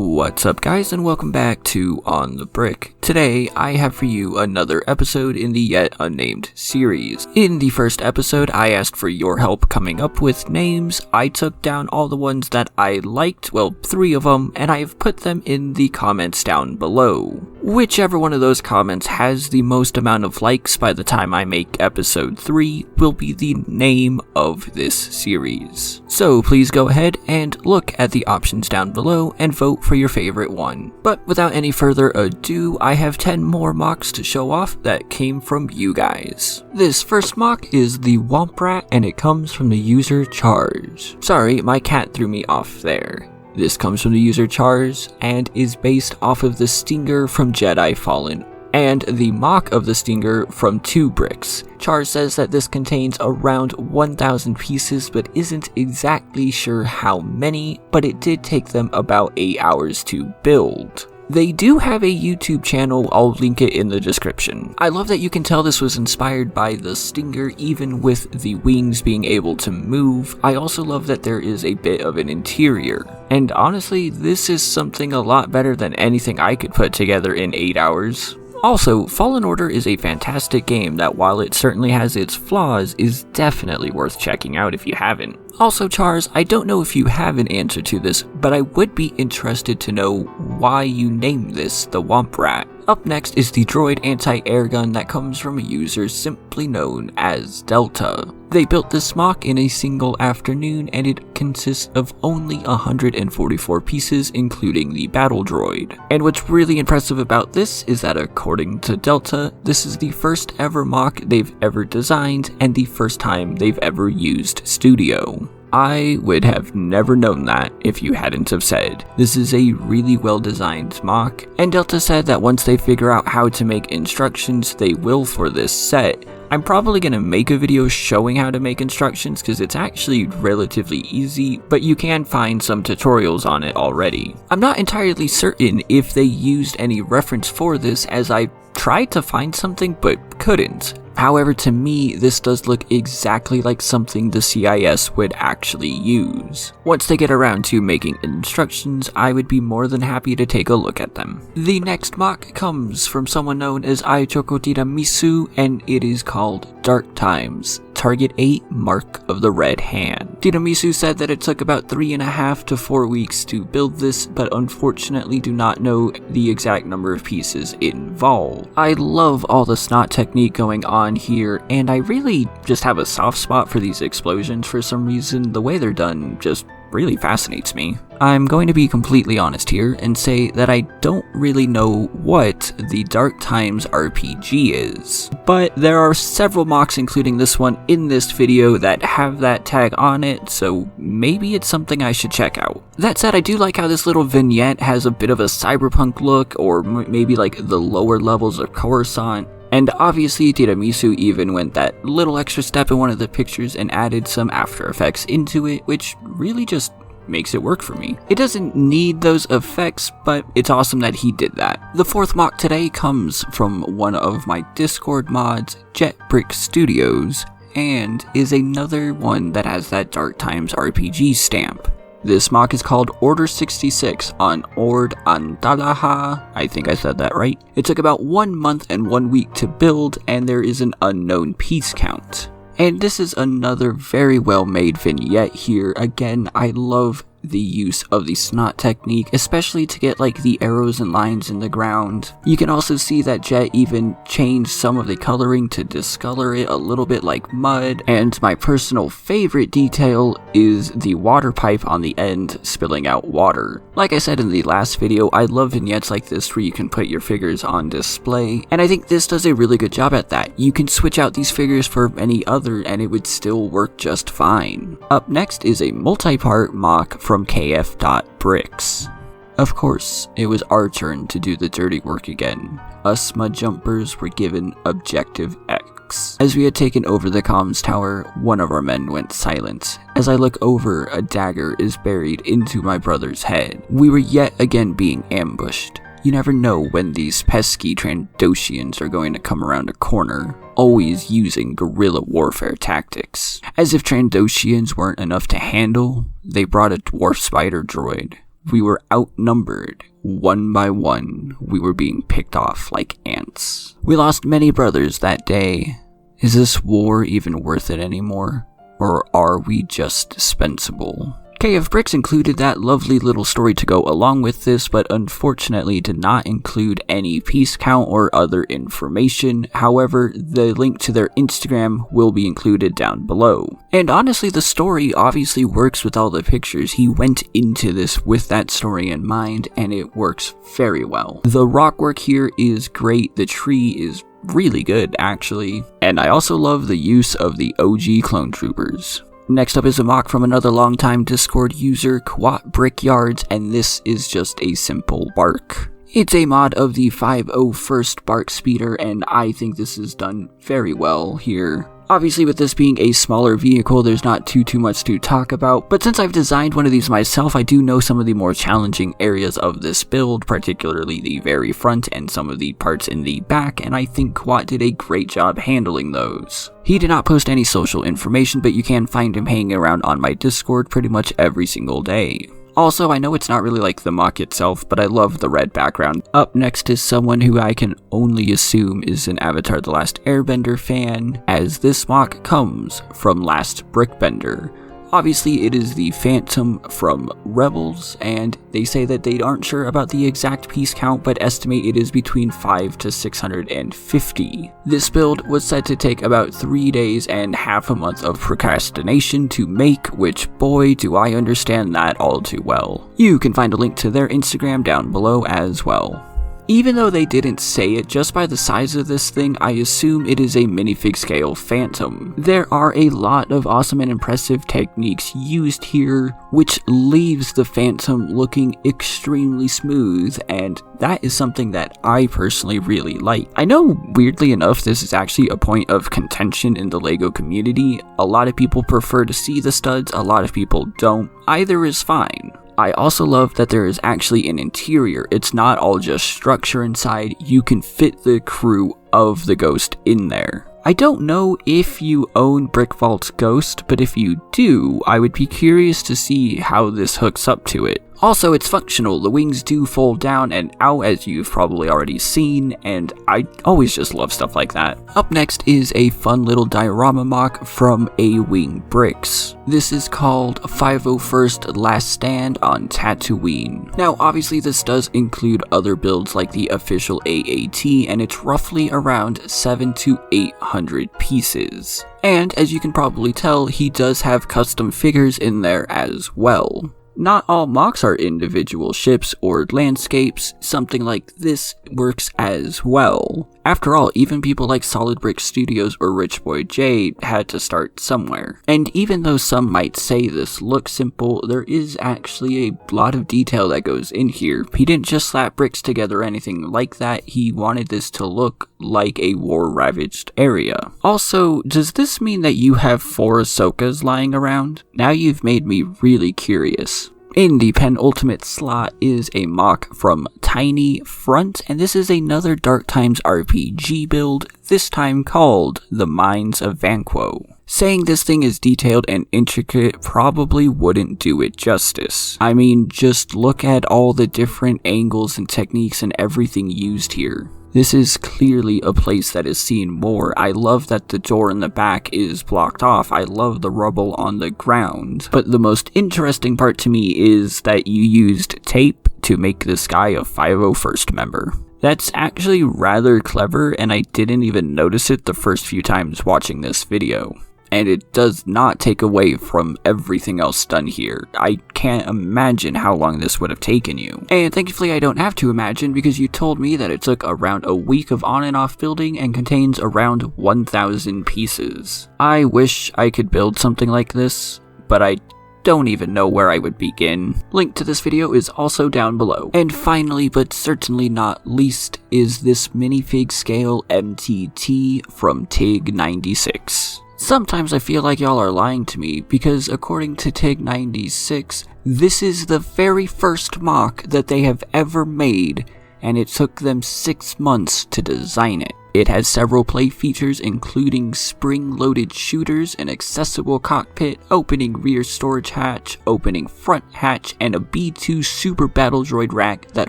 What's up guys, and welcome back to On the Brick. Today I have for you another episode in the yet unnamed series. In the first episode I asked for your help coming up with names. I took down all the ones that I liked, well 3 of them, and I have put them in the comments down below. Whichever one of those comments has the most amount of likes by the time I make episode 3 will be the name of this series. So please go ahead and look at the options down below and vote for your favorite one. But without any further ado, I have 10 more mocks to show off that came from you guys. This first mock is the Womp Rat, and it comes from the user Chars. Sorry, my cat threw me off there. This comes from the user Chars and is based off of the Stinger from Jedi Fallen and the mock of the Stinger from 2 bricks. Char says that this contains around 1,000 pieces but isn't exactly sure how many, but it did take them about 8 hours to build. They do have a YouTube channel, I'll link it in the description. I love that you can tell this was inspired by the Stinger even with the wings being able to move. I also love that there is a bit of an interior. And honestly, this is something a lot better than anything I could put together in 8 hours. Also, Fallen Order is a fantastic game that, while it certainly has its flaws, is definitely worth checking out if you haven't. Also, Chars, I don't know if you have an answer to this, but I would be interested to know why you named this the Womp Rat. Up next is the Droid anti-air gun that comes from a user simply known as Delta. They built this mock in a single afternoon, and it consists of only 144 pieces including the battle droid. And what's really impressive about this is that according to Delta, this is the first ever mock they've ever designed and the first time they've ever used Studio. I would have never known that if you hadn't have said. This is a really well designed mock, and Delta said that once they figure out how to make instructions, they will for this set. I'm probably going to make a video showing how to make instructions because it's actually relatively easy, but you can find some tutorials on it already. I'm not entirely certain if they used any reference for this, as I tried to find something but couldn't. However, to me, this does look exactly like something the CIS would actually use. Once they get around to making instructions, I would be more than happy to take a look at them. The next mock comes from someone known as Tiramisu, and it is called Dark Times. Target 8, Mark of the Red Hand. Tiramisu said that it took about 3.5 to 4 weeks to build this, but unfortunately do not know the exact number of pieces involved. I love all the snot technique going on here, and I really just have a soft spot for these explosions for some reason. The way they're done just really fascinates me. I'm going to be completely honest here and say that I don't really know what the Dark Times RPG is, but there are several mocks including this one in this video that have that tag on it, so maybe it's something I should check out. That said, I do like how this little vignette has a bit of a cyberpunk look, or maybe like the lower levels of Coruscant. And obviously Tiramisu even went that little extra step in one of the pictures and added some After Effects into it, which really just makes it work for me. It doesn't need those effects, but it's awesome that he did that. The fourth mock today comes from one of my Discord mods, JetBrick Studios, and is another one that has that Dark Times RPG stamp. This mock is called Order 66 on Ord Antalaha. I think I said that right. It took about 1 month and 1 week to build, and there is an unknown piece count. And this is another very well made vignette here. Again, I love the use of the snot technique, especially to get like the arrows and lines in the ground. You can also see that Jet even changed some of the coloring to discolor it a little bit like mud, and my personal favorite detail is the water pipe on the end spilling out water. Like I said in the last video, I love vignettes like this where you can put your figures on display, and I think this does a really good job at that. You can switch out these figures for any other and it would still work just fine. Up next is a multi-part mock from KF.Bricks. Of course, it was our turn to do the dirty work again. Us mud jumpers were given Objective X. As we had taken over the comms tower, one of our men went silent. As I look over, a dagger is buried into my brother's head. We were yet again being ambushed. You never know when these pesky Trandoshians are going to come around a corner, always using guerrilla warfare tactics. As if Trandoshians weren't enough to handle, they brought a dwarf spider droid. we were outnumbered. One by one, we were being picked off like ants. We lost many brothers that day. Is this war even worth it anymore? Or are we just dispensable? KF Bricks included that lovely little story to go along with this, but unfortunately did not include any piece count or other information. However, the link to their Instagram will be included down below. And honestly, the story obviously works with all the pictures. He went into this with that story in mind, and it works very well. The rock work here is great. The tree is really good, actually. And I also love the use of the OG clone troopers. Next up is a mock from another longtime Discord user, Quat Brickyards, and this is just a simple BARC. It's a mod of the 501st BARC speeder, and I think this is done very well here. Obviously, with this being a smaller vehicle, there's not too much to talk about, but since I've designed one of these myself, I do know some of the more challenging areas of this build, particularly the very front and some of the parts in the back, and I think Quat did a great job handling those. He did not post any social information, but you can find him hanging around on my Discord pretty much every single day. Also, I know it's not really like the mock itself, but I love the red background. Up next is someone who I can only assume is an Avatar: The Last Airbender fan, as this mock comes from Last Brickbender. Obviously, it is the Phantom from Rebels, and they say that they aren't sure about the exact piece count, but estimate it is between 5 to 650. This build was said to take about 3 days and half a month of procrastination to make, which boy do I understand that all too well. You can find a link to their Instagram down below as well. Even though they didn't say it, just by the size of this thing, I assume it is a minifig scale Phantom. There are a lot of awesome and impressive techniques used here, which leaves the Phantom looking extremely smooth, and that is something that I personally really like. I know, weirdly enough, this is actually a point of contention in the LEGO community. A lot of people prefer to see the studs, a lot of people don't. Either is fine. I also love that there is actually an interior. It's not all just structure inside. You can fit the crew of the Ghost in there. I don't know if you own Brick Vault's Ghost, but if you do, I would be curious to see how this hooks up to it. Also, it's functional. The wings do fold down and out, as you've probably already seen, and I always just love stuff like that. Up next is a fun little diorama mock from A-Wing Bricks. This is called 501st Last Stand on Tatooine. Now, obviously this does include other builds like the official AAT, and it's roughly around 700 to 800 pieces. And as you can probably tell, he does have custom figures in there as well. Not all mocks are individual ships or landscapes. Something like this works as well. After all, even people like Solid Brick Studios or Rich Boy J had to start somewhere. And even though some might say this looks simple, there is actually a lot of detail that goes in here. He didn't just slap bricks together or anything like that. He wanted this to look like a war-ravaged area. Also, does this mean that you have 4 Ahsokas lying around? Now you've made me really curious. In the penultimate slot is a mock from Tiny Front, and this is another Dark Times RPG build, this time called The Mines of Vanquo. Saying this thing is detailed and intricate probably wouldn't do it justice. I mean, just look at all the different angles and techniques and everything used here. This is clearly a place that is seen more. I love that the door in the back is blocked off. I love the rubble on the ground. But the most interesting part to me is that you used tape to make this guy a 501st member. That's actually rather clever, and I didn't even notice it the first few times watching this video. And it does not take away from everything else done here. I can't imagine how long this would have taken you. And thankfully I don't have to imagine, because you told me that it took around a week of on and off building and contains around 1,000 pieces. I wish I could build something like this, but I don't even know where I would begin. Link to this video is also down below. And finally, but certainly not least, is this minifig scale MTT from TIG96. Sometimes I feel like y'all are lying to me, because according to TIG96, this is the very first mock that they have ever made, and it took them 6 months to design it. It has several play features including spring-loaded shooters, an accessible cockpit, opening rear storage hatch, opening front hatch, and a B2 Super Battle Droid rack that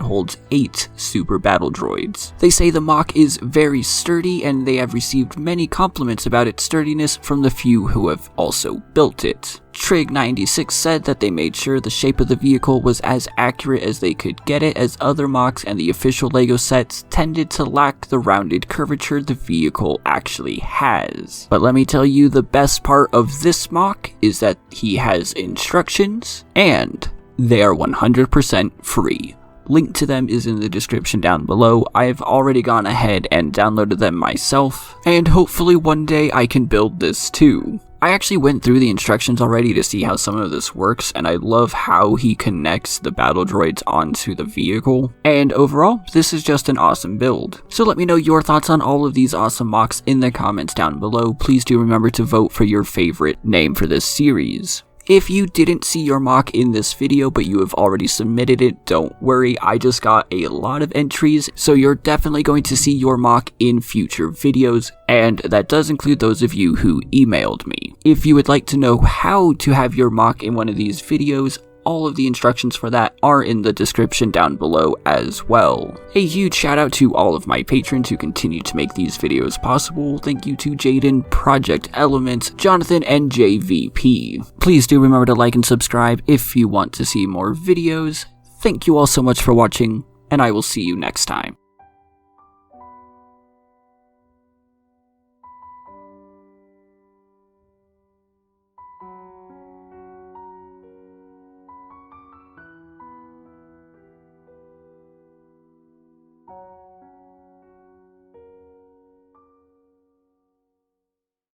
holds 8 Super Battle Droids. They say the MOC is very sturdy, and they have received many compliments about its sturdiness from the few who have also built it. Trig96 said that they made sure the shape of the vehicle was as accurate as they could get it, as other MOCs and the official LEGO sets tended to lack the rounded curvature the vehicle actually has. But let me tell you, the best part of this MOC is that he has instructions, and they are 100% free. Link to them is in the description down below. I've already gone ahead and downloaded them myself, and hopefully one day I can build this too. I actually went through the instructions already to see how some of this works, and I love how he connects the battle droids onto the vehicle. And overall, this is just an awesome build. So let me know your thoughts on all of these awesome MOCs in the comments down below. Please do remember to vote for your favorite name for this series. If you didn't see your MOC in this video but you have already submitted it, don't worry, I just got a lot of entries, so you're definitely going to see your MOC in future videos, and that does include those of you who emailed me. If you would like to know how to have your MOC in one of these videos, all of the instructions for that are in the description down below as well. A huge shout out to all of my patrons who continue to make these videos possible. Thank you to Jaden, Project Element, Jonathan, and JVP. Please do remember to like and subscribe if you want to see more videos. Thank you all so much for watching, and I will see you next time.